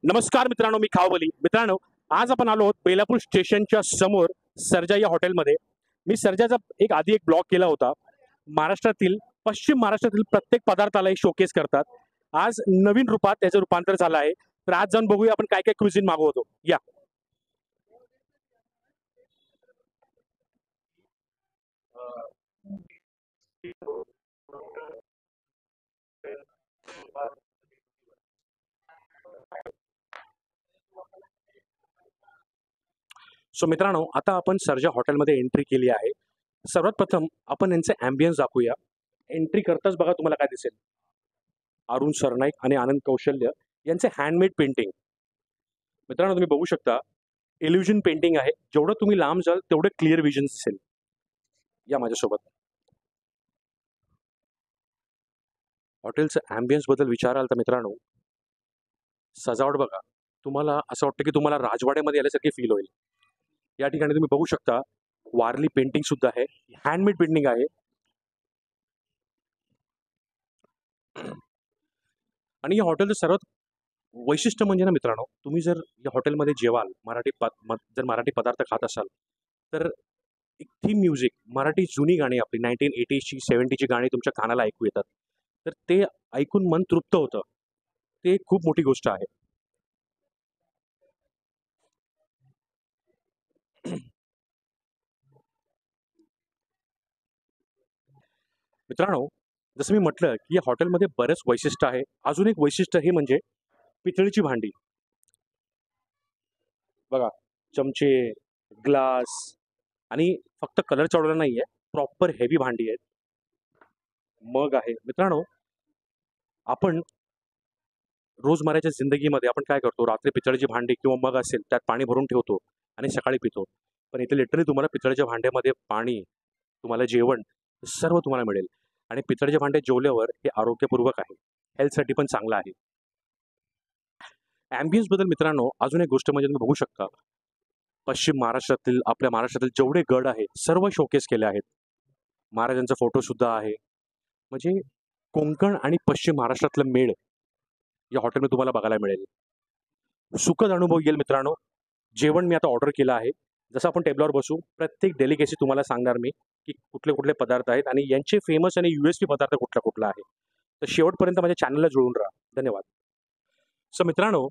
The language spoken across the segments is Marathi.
नमस्कार मित्रांनो, मी खावबली. मित्रांनो, आज आपण आलो आहोत बेलापूर स्टेशनच्या समोर सर्जा या हॉटेलमध्ये. मी सर्जाचा आधी एक ब्लॉग केला होता. महाराष्ट्रातील, पश्चिम महाराष्ट्रातील प्रत्येक पदार्थाला एक शोकेस करतात. आज नवीन रूपात त्याचं रूपांतर झालं आहे. तर आज जाऊन बघूया आपण काय काय क्रुझिन मागवतो. या. सो मित्रांनो, आता आपण सर्जा हॉटेलमध्ये एंट्री केली आहे. सर्वात प्रथम आपण यांचे ॲम्बियन्स दाखवूया. एंट्री करताच बघा तुम्हाला काय दिसेल. अरुण सरनाईक आणि आनंद कौशल्य यांचे हँडमेड पेंटिंग. मित्रांनो, तुम्ही बघू शकता इल्युजन पेंटिंग आहे. जेवढं तुम्ही लांब जाल तेवढं क्लिअर विजन दिसेल. या माझ्यासोबत. हॉटेलचं ॲम्बियन्स बद्दल विचाराल तर मित्रांनो, सजावट बघा. तुम्हाला असं वाटतं की तुम्हाला राजवाड्यामध्ये आल्यासारखे फील होईल. या ठिकाणी तुम्ही बघू शकता वारली पेंटिंग सुद्धा आहे. हँडमेड पेंटिंग आहे. आणि या हॉटेलचं सर्वात वैशिष्ट्य म्हणजे ना मित्रांनो, तुम्ही जर या हॉटेलमध्ये जेवाल, जर मराठी पदार्थ खात असाल, तर एक थीम म्युझिक, मराठी जुनी गाणी आपली 1980ची 70ची गाणी तुमच्या कानाला ऐकू येतात. तर ते ऐकून मन तृप्त होतं. ते एक खूप मोठी गोष्ट आहे. मित्रांनो, जसं मी म्हटलं की या हॉटेलमध्ये बरेच वैशिष्ट्य आहे. अजून एक वैशिष्ट्य हे म्हणजे पितळीची भांडी. बघा, चमचे, ग्लास आणि फक्त कलर चढवला नाहीये, प्रॉपर हेवी भांडी आहेत. मग आहे. मित्रांनो, आपण रोजमर्याच्या जिंदगीमध्ये आपण काय करतो, रात्री पितळेची भांडी किंवा मग असेल त्यात पाणी भरून ठेवतो आणि सकाळी पितो. पण इथे लिटरली तुम्हाला पितळेच्या भांड्यामध्ये पाणी, तुम्हाला जेवण सर्व तुम्हाला मिळेल. आणि पितळेच्या भांड्यात जेवल्यावर हे आरोग्यपूर्वक आहे, हेल्थसाठी पण चांगलं आहे. ॲम्बियन्स बद्दल मित्रांनो अजून एक गोष्ट म्हणजे तुम्ही बघू शकता, पश्चिम महाराष्ट्रातील, आपल्या महाराष्ट्रातील जेवढे गड आहेत सर्व शोकेस केले आहेत. महाराजांचा फोटो सुद्धा आहे. म्हणजे कोकण आणि पश्चिम महाराष्ट्रातलं मेळ या हॉटेलमध्ये तुम्हाला बघायला मिळेल. सुखद अनुभव येईल मित्रांनो. जेवण मी आता ऑर्डर केलं आहे. जसं आपण टेबलावर बसू, प्रत्येक डेलिकेसी तुम्हाला सांगणार मी की कुठले कुठले पदार्थ आहेत आणि यांचे फेमस आणि USP पदार्थ कुठला कुठला आहे. तर शेवटपर्यंत माझ्या चॅनलला जुळून राहा. धन्यवाद. सो मित्रांनो,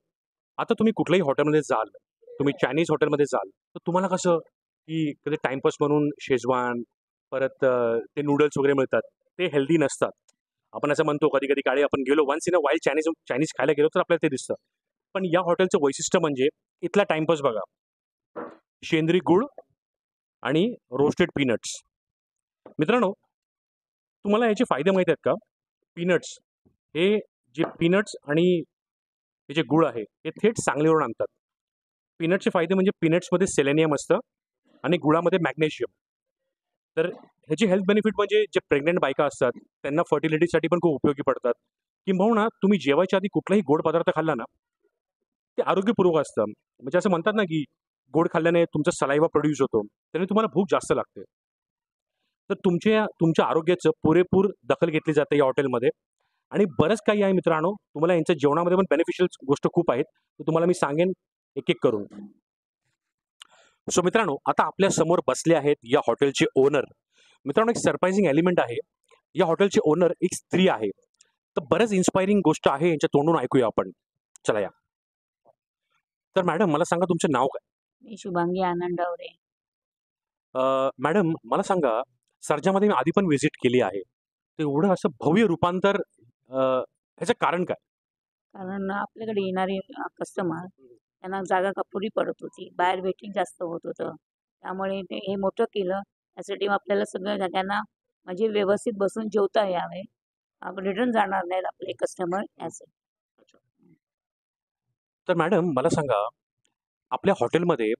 आता तुम्ही कुठल्याही हॉटेलमध्ये जाल, तुम्ही चायनीज हॉटेलमध्ये जाल, तर तुम्हाला कसं की कधी टाइमपास म्हणून शेजवान, परत ते नूडल्स वगैरे मिळतात. ते हेल्दी नसतात. आपण असं म्हणतो कधी-कधी काळी आपण गेलो once in a while Chinese Chinese खायला गेलो तर आपल्याला ते दिसतं. पण या हॉटेलचं वैशिष्ट्य म्हणजे इथला टाईमपास बघा. सेंद्रिय गूळ आणि रोस्टेड पीनट्स. मित्रांनो, तुम्हाला याचे फायदे माहीत आहेत का? पीनट्स हे जे पीनट्स आणि हे जे गूळ आहे हे थेट सांगलीवरून आणतात. पीनटचे फायदे म्हणजे पीनट्समध्ये सेलेनियम असतं आणि गुळामध्ये मॅग्नेशियम. तर ह्याची हेल्थ बेनिफिट म्हणजे जे प्रेग्नंट बायका असतात त्यांना फर्टिलिटीसाठी पण खूप उपयोगी पडतात. किंबहुना तुम्ही जेवायच्या आधी कुठलाही गोड पदार्थ खाल्ला ना, ते आरोग्यपूर्वक असतं. म्हणजे असं म्हणतात ना की गोड खाल्ल्याने तुमचा सलाइवा प्रोड्यूस होतो, त्याने तुम्हाला भूक जास्त लागते. तर तुमच्या आरोग्याचं पुरेपूर दखल घेतली जाते या हॉटेलमध्ये. आणि बरंच काही आहे मित्रांनो. तुम्हाला यांच्या जेवणामध्ये पण बेनिफिशियल गोष्ट खूप आहेत. तर तुम्हाला मी सांगेन एक एक करून. सो मित्रांनो, आता आपल्या समोर बसले आहेत या हॉटेलचे ओनर. मित्रांनो, एक सरप्राइझिंग एलिमेंट आहे. या हॉटेलचे ओनर एक स्त्री आहे. तर बरंच इन्स्पायरिंग गोष्ट आहे यांच्या तोंडून ऐकूया आपण. चला या. तर मॅडम मला सांगा तुमचं नाव काय? मी शुभांगी आनंद डवरे. मॅडम मला सांगा, सर्जामध्ये मी आधी पण व्हिजिट केली आहे. तर एवढं असं भव्य रूपांतर ह्याचं कारण काय? कारण आपल्याकडे येणारे कस्टमर त्यांना जागा अपुरी पडत होती. बाहेर वेटिंग जास्त होत होतं. त्यामुळे ते हे मोठं केलं. त्यासाठी आपल्याला सगळ्या जागांना म्हणजे व्यवस्थित बसून जेवता यावे. रिटर्न जाणार नाहीत आपले कस्टमर यासाठी. तर मॅडम मला सांगा, आपल्या हॉटेलमध्ये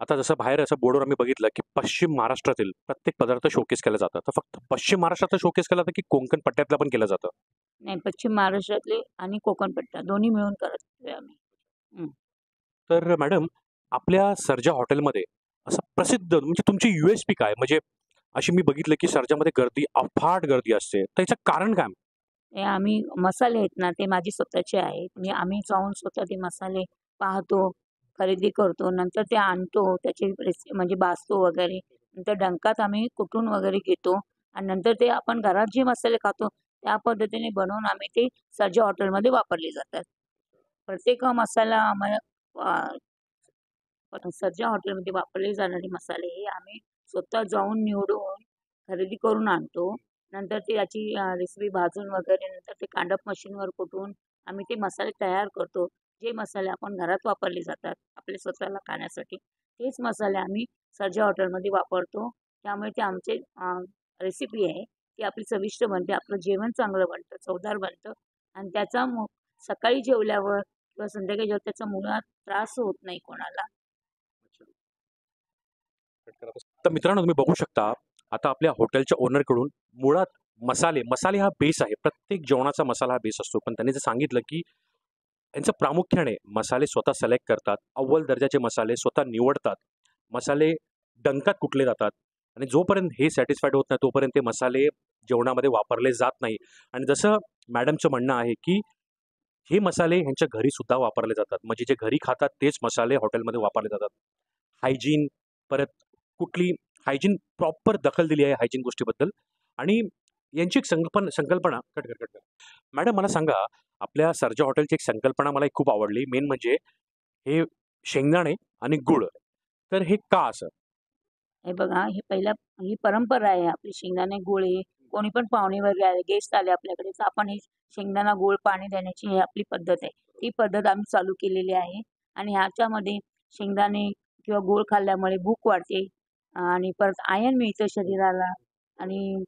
आता जसं बाहेर असं बोर्डवर आम्ही बघितलं की पश्चिम महाराष्ट्रातील प्रत्येक पदार्थ शोकेस केला जातं. तर फक्त पश्चिम महाराष्ट्रातलं शोकेस केलं जातं की कोकण पट्ट्यातलं पण केलं जातं? नाही, पश्चिम महाराष्ट्रातले आणि कोकणपट्टा दोन्ही मिळून करतोय आम्ही. तर मॅडम, आपल्या सर्जा हॉटेलमध्ये असं प्रसिद्ध म्हणजे तुमची USP काय? म्हणजे अशी मी बघितलं की सर्जामध्ये गर्दी, अफाट गर्दी असते. तर याचं कारण काय? ते आम्ही मसाले आहेत ना, ते माझे स्वतःचे आहेत. आम्ही जाऊन स्वतः ते मसाले पाहतो, खरेदी करतो. नंतर ते आणतो, त्याची म्हणजे भाजतो वगैरे. नंतर डंकात आम्ही कुटून वगैरे घेतो आणि नंतर ते आपण घरात जे मसाले खातो, त्या पद्धतीने बनवून आम्ही ते सर्जा हॉटेलमध्ये वापरले जातात. प्रत्येक मसाला आम्हाला सर्जा हॉटेलमध्ये वापरले जाणारे मसाले हे आम्ही स्वतः जाऊन निवडून खरेदी करून आणतो. नंतर ते याची रेसिपी भाजून वगैरे नंतर ते कांडप मशीनवर कुटून आम्ही ते मसाले तयार करतो. जे मसाले आपण घरात वापरले जातात आपल्या स्वतःला खाण्यासाठी, तेच मसाले आम्ही सर्जा हॉटेलमध्ये वापरतो. त्यामुळे ते आमचे रेसिपी आहे ती आपली चविष्ट बनते. आपलं जेवण चांगलं बनतं, चवदार बनतं आणि त्याचा सकाळी जेवल्यावर किंवा संध्याकाळी जेवल्यावर त्याचा मुळात त्रास होत नाही कोणाला. तर मित्रांनो तुम्ही बघू शकता, आता आपल्या हॉटेलच्या ओनरकडून मुळात मसाले हा बेस आहे. प्रत्येक जेवणाचा मसाला हा बेस असतो. पण त्यांनी जर सांगितलं, की यांचं प्रामुख्याने मसाले स्वतः सिलेक्ट करतात. अव्वल दर्जाचे मसाले स्वतः निवडतात. मसाले डंकात कुटले जातात आणि जोपर्यंत हे सॅटिस्फाईड होत नाही, तोपर्यंत ते मसाले जेवणामध्ये वापरले जात नाही. आणि जसं मॅडमचं म्हणणं आहे, की हे मसाले ह्यांच्या घरी सुद्धा वापरले जातात. म्हणजे जे घरी खातात तेच मसाले हॉटेलमध्ये वापरले जातात. हायजीन परत कुठली हायजीन प्रॉपर दखल दिली आहे हायजीन गोष्टीबद्दल आणि यांची एक संकल्पना कट. मॅडम मला सांगा, आपल्या सर्जा हॉटेलची एक संकल्पना मला एक खूप आवडली. मेन म्हणजे हे शेंगदाणे आणि गूळ. तर हे का असं? हे बघा, ही परंपरा आहे आपली शेंगदाणे गूळ हे कोणी पण पाहुणे वगैरे आले, गेस्ट आले आपल्याकडे, तर आपण हे शेंगदाणा गूळ पाणी देण्याची ही आपली पद्धत आहे. ती पद्धत आम्ही चालू केलेली आहे आणि ह्याच्यामध्ये शेंगदाणे किंवा गूळ खाल्ल्यामुळे भूक वाढते आणि परत आयर्न मिळतं शरीराला आणि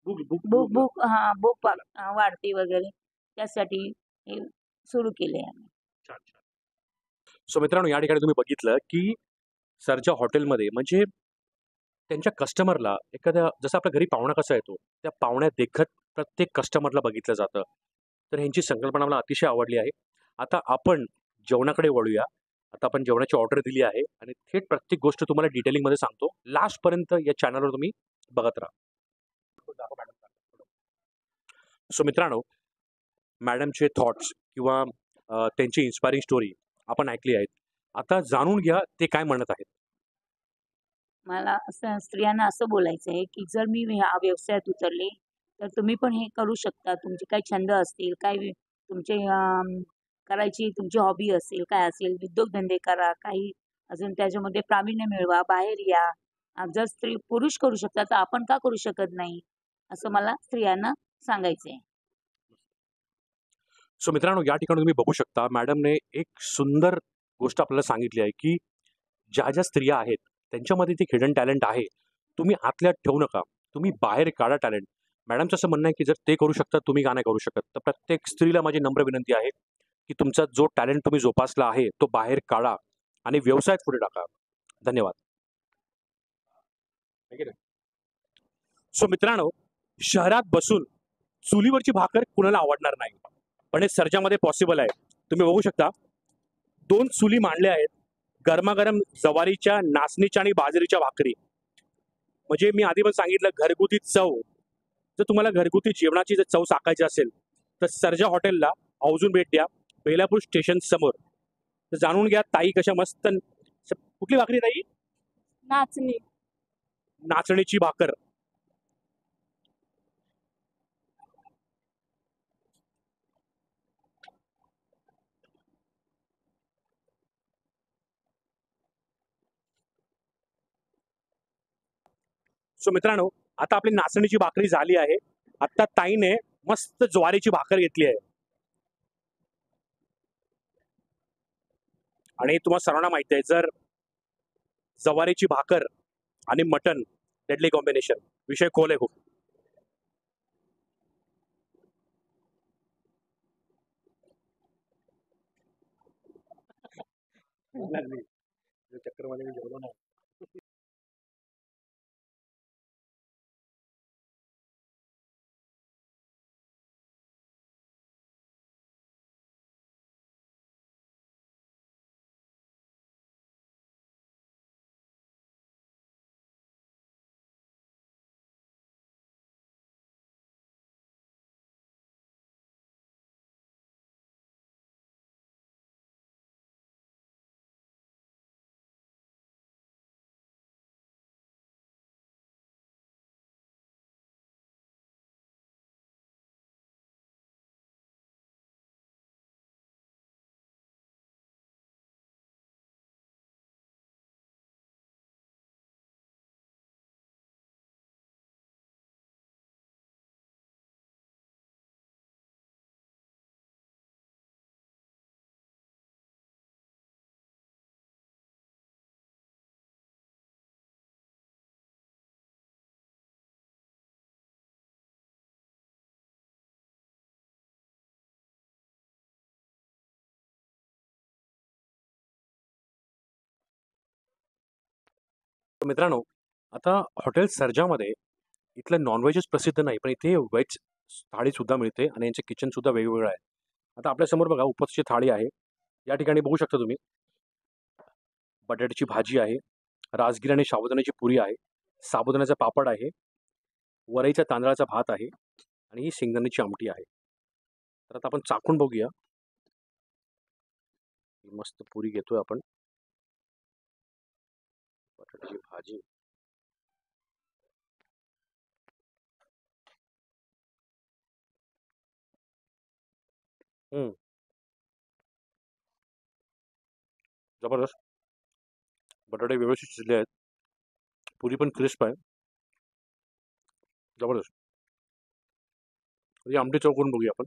भूक भूक भूक भूक भूक हां, वाढते वगैरे. त्यासाठी हे सुरू केले आम्ही. छान, छान. सो मित्रांनो या ठिकाणी तुम्ही बघितलं, की सरच्या हॉटेलमध्ये म्हणजे त्यांच्या कस्टमरला एखाद्या जसं आपल्या घरी पाहुणा कसा येतो, त्या पाहुण्या देखत प्रत्येक कस्टमरला बघितलं जातं. तर ह्यांची संकल्पना मला अतिशय आवडली आहे. आता आपण जेवणाकडे वळूया. आता आपण जेवणाची ऑर्डर दिली आहे आणि थेट प्रत्येक गोष्ट तुम्हाला डिटेलिंगमध्ये सांगतो. लास्टपर्यंत या चॅनलवर तुम्ही बघत राहा. सो मित्रांनो, मॅडमचे थॉट्स किंवा त्यांची इन्स्पायरिंग स्टोरी आपण ऐकली आहेत. आता जाणून घ्या ते काय म्हणत आहेत. मला असं स्त्रियांना असं बोलायचं आहे, की जर मी ह्या व्यवसायात उतरले, तर तुम्ही पण हे करू शकता. तुमचे काही छंद असतील, तुमचे करायची तुमची हॉबी असेल, काय असेल, उद्योगधंदे करा. काही अजून त्याच्यामध्ये प्रावीण्य मिळवा, बाहेर या. जर पुरुष करू शकतात, तर आपण का करू शकत नाही? असं मला स्त्रियांना सांगायचं आहे. सो मित्रांनो, या ठिकाणी तुम्ही बघू शकता मॅडमने एक सुंदर गोष्ट आपल्याला सांगितली आहे, की ज्या स्त्रिया आहेत, त्यांच्यामध्ये ते हिडन टॅलेंट आहे. तुम्ही आतल्यात ठेवू नका. तुम्ही बाहेर काढा टॅलेंट. मॅडमचं असं म्हणणं आहे, की जर ते करू शकतात, तुम्ही का नाही करू शकत? तर प्रत्येक स्त्रीला माझी नम्र विनंती आहे, की तुमचा जो टॅलेंट तुम्ही जोपासला आहे, तो बाहेर काढा आणि व्यवसायात पुढे टाका. धन्यवाद. सो मित्रांनो, शहरात बसून चुलीवरची भाकर कुणाला आवडणार नाही. पण हे सर्जामध्ये पॉसिबल आहे. तुम्ही बघू शकता 2 चुली मांडल्या आहेत. गरमागरम ज्वारीच्या, नाचणीच्या आणि बाजरीच्या भाकरी. म्हणजे मी आधी पण सांगितलं घरगुती चव. जर तुम्हाला घरगुती जेवणाची जर चव चाखायची असेल, तर सर्जा हॉटेलला आवर्जून भेट द्या. बेलापूर स्टेशन समोर. तर जाणून घ्या ताई कशा मस्त कुठली भाकरी ताई? नाचणी. नाचणीची भाकर. सो मित्रांनो, आता आपली नाचणीची भाकरी झाली आहे. आता ताईने मस्त ज्वारीची भाकर घेतली आहे. आणि तुम्हाला सर्वांना माहिती आहे, जर ज्वारीची भाकर आणि मटन डेडली कॉम्बिनेशन. विषय खोल आहे खूप. चक्करमध्ये मी जेवलो नाही. तर मित्रांनो, आता हॉटेल सर्जामध्ये इथलं नॉनव्हेजच प्रसिद्ध नाही, पण इथे व्हेज थाळीसुद्धा मिळते आणि यांचं किचनसुद्धा वेगवेगळं आहे. आता आपल्यासमोर बघा उपवासाची थाळी आहे. या ठिकाणी बघू शकता तुम्ही बटाट्याची भाजी आहे, राजगिरा आणि साबुदाण्याची पुरी आहे, साबुदाण्याचा पापड आहे, वरईच्या तांदळाचा भात आहे आणि ही शेंगदाण्याची आमटी आहे. तर आता आपण चाखून बघूया. ही मस्त पुरी घेतोय आपण. बटाट्याची भाजी. हं, जबरदस्त. बटाटे व्यवस्थित शिजले आहेत. पुरी पण क्रिस्प आहे. जबरदस्त. ही आमटी चौकून बघूया आपण.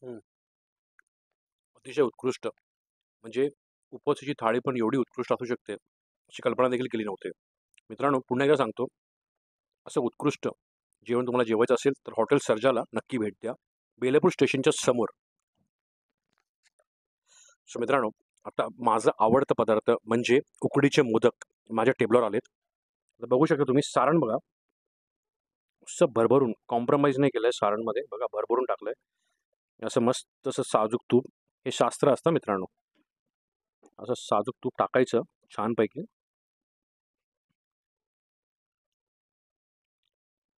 हं, अतिशय उत्कृष्ट. म्हणजे उपवासाची थाळी पण एवढी उत्कृष्ट असू शकते, अशी कल्पना देखील केली नव्हती. मित्रांनो, पुन्हा एकदा सांगतो, असं उत्कृष्ट जेवण तुम्हाला जेवायचं असेल, तर हॉटेल सर्जाला नक्की भेट द्या. बेलापूर स्टेशनच्या समोर. सो मित्रांनो, आता माझा आवडता पदार्थ म्हणजे उकडीचे मोदक माझ्या टेबलवर आलेत. तर बघू शकता तुम्ही सारण बघा. असं भरभरून कॉम्प्रोमाइज नाही केलंय सारणमध्ये. बघा भरभरून टाकलंय. असं मस्त असं साजूक तूप. हे शास्त्र असतं मित्रांनो. असं साजूक तूप टाकायचं छानपैकी.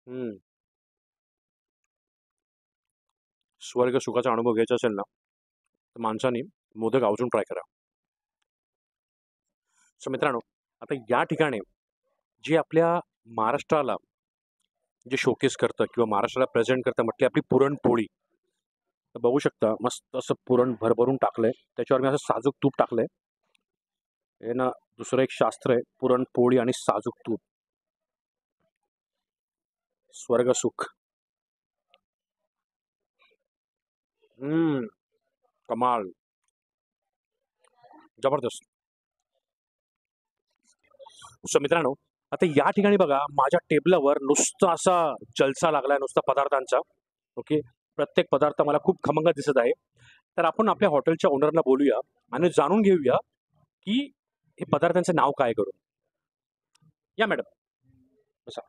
हं. स्वर्ग सुखाचा अनुभव घ्यायचा असेल ना, तर माणसाने मोदक आवर्जून ट्राय करा. सो मित्रांनो, आता या ठिकाणी जी आपल्या महाराष्ट्राला जे शोकेस करतं किंवा महाराष्ट्राला प्रेझेंट करतं म्हटली आपली पुरणपोळी. तर बघू शकता मस्त असं पुरण भरभरून टाकलंय. त्याच्यावर मी असं साजूक तूप टाकलंय. हे ना दुसरं एक शास्त्र आहे पुरणपोळी आणि साजूक तूप. स्वर्गसुख. हम्म, कमाल. जबरदस्त. सो मित्रांनो, आता या ठिकाणी बघा माझ्या टेबलावर नुसता असा जलसा लागलाय नुसता पदार्थांचा. ओके. प्रत्येक पदार्थ मला खूप खमंग दिसत आहे. तर आपण आपल्या हॉटेलच्या ओनरला बोलूया आणि जाणून घेऊया, की हे पदार्थांचं नाव काय करू? या मॅडम, बसा.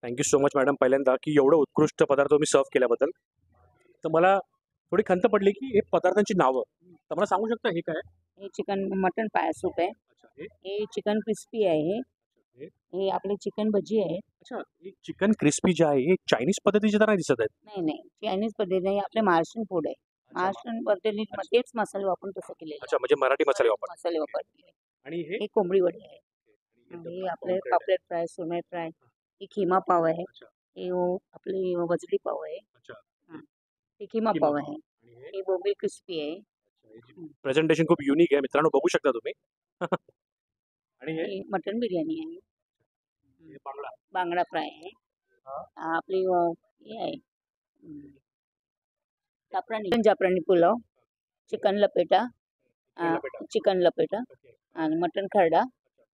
Thank you so much madam पहिल्यांदा, की एवढं उत्कृष्ट पदार्थ तुम्ही सर्व्ह केल्याबद्दल. तर मला थोडी खंत पडली, की हे पदार्थांची नावं. तर मला सांगू शकता हे काय? हे चिकन मटन पाया सूप आहे. अच्छा हे. हे चिकन क्रिस्पी आहे. हे. हे आपले चिकन भजी आहे. अच्छा, हे चिकन क्रिस्पी जे आहे, हे चायनीज पद्धतीचे तर नाही दिसत आहेत. नाही, नाही. चायनीज पद्धती नाही. आपले महाराष्ट्रीयन फूड आहे. अच्छा, महाराष्ट्रीयन पद्धतीत तेच मसाले वापरून तसं केलेलं आहे. अच्छा म्हणजे मराठी मसाले मराठी वापर. मसाले वापरले. आणि हे? हे कोंबडी वडे आहे. आणि हे आपले पॉम्फ्रेट आहे. पापलेट फ्राय, सुरमई फ्राय. हे खिमा पाव आहे. अच्छा, हे आपली वजडी पाव आहे. अच्छा. हं. हे खिमा किमा पाव पाव. आहे. आणि हे? हे बोंबील क्रिस्पी आहे. अच्छा, हं. प्रेझेंटेशन खूप युनिक आहे मित्रांनो बघू शकता तुम्ही. आणि हे? हे मटण बिर्याणी आहे. हं. हे बांगडा. बांगडा फ्राय आहे. हां. आपली हे आहे जाफरानी पुलाव, चिकन लपेटा, चिकन लपेटा. चिकन लपेटा ओके. आणि मटण खरडा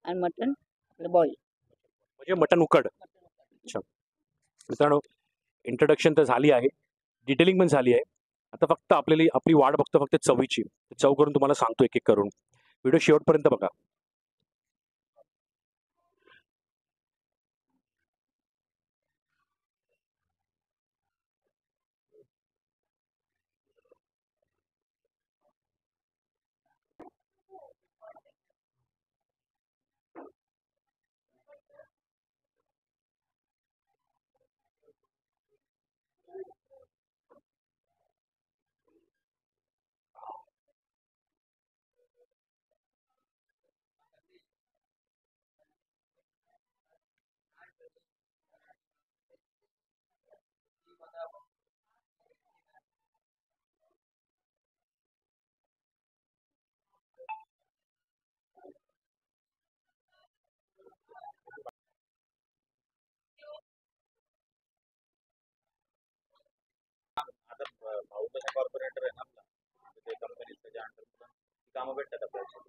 आणि मटण आपलं बॉईल. म्हणजे मटण उकड. अच्छा. मित्रांनो, इंट्रोडक्शन तर झाली आहे. डिटेलिंग पण झाली आहे. आता फक्त आपल्याला आपली वाट बघतो फक्त चवीची. चव करून तुम्हाला सांगतो एक-एक करून. व्हिडिओ शेवटपर्यंत बघा. आता भाऊ कसा कॉर्पोरेटर आहे ना आपला, तर ते कंपनीत त्याच्या अंडर कामं भेटतात आपल्याला.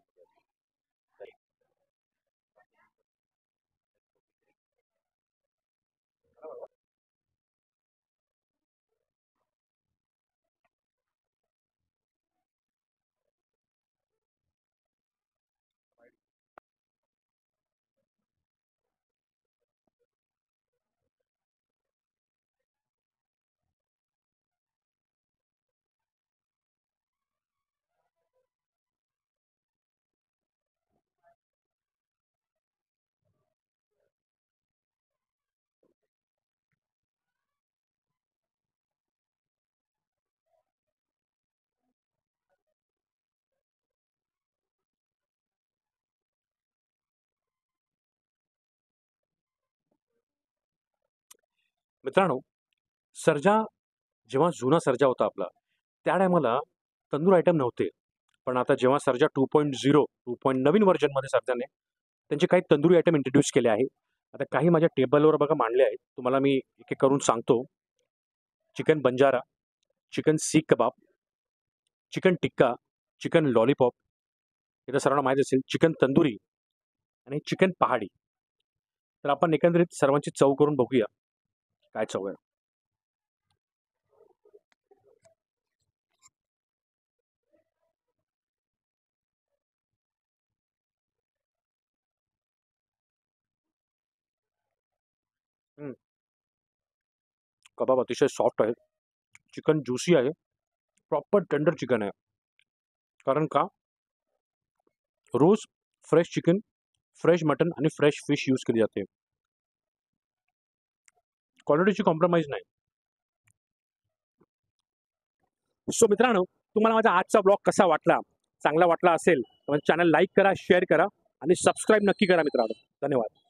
मित्रांनो, सर्जा जेव्हा जुना सर्जा होता आपला, त्या टायमाला तंदूर आयटम नव्हते. पण आता जेव्हा सर्जा 2.0 नवीन व्हर्जनमध्ये सर्जाने त्यांचे काही तंदुरी आयटम इंट्रोड्यूस केले आहे. आता काही माझ्या टेबलवर बघा मांडले आहेत. तुम्हाला मी एक-एक करून सांगतो. चिकन बंजारा, चिकन सीख कबाब, चिकन टिक्का, चिकन लॉलीपॉप, हे तर सर्वांना माहीत असेल, चिकन तंदुरी आणि चिकन पहाडी. तर आपण एकंदरीत सर्वांची चव करून बघूया, काय चव आहे. हं. कबाब अतिशय सॉफ्ट आहे. चिकन ज्युसी आहे. प्रॉपर टेंडर चिकन आहे. कारण का? रोज फ्रेश चिकन, फ्रेश मटन आणि फ्रेश फिश यूज केली जाते. क्वालिटीची कॉम्प्रोमाईज नाही. सो मित्रांनो, तुम्हाला माझा आजचा ब्लॉग कसा वाटला? चांगला वाटला असेल तर चॅनल लाईक करा, शेअर करा आणि सबस्क्राईब नक्की करा मित्रांनो. धन्यवाद.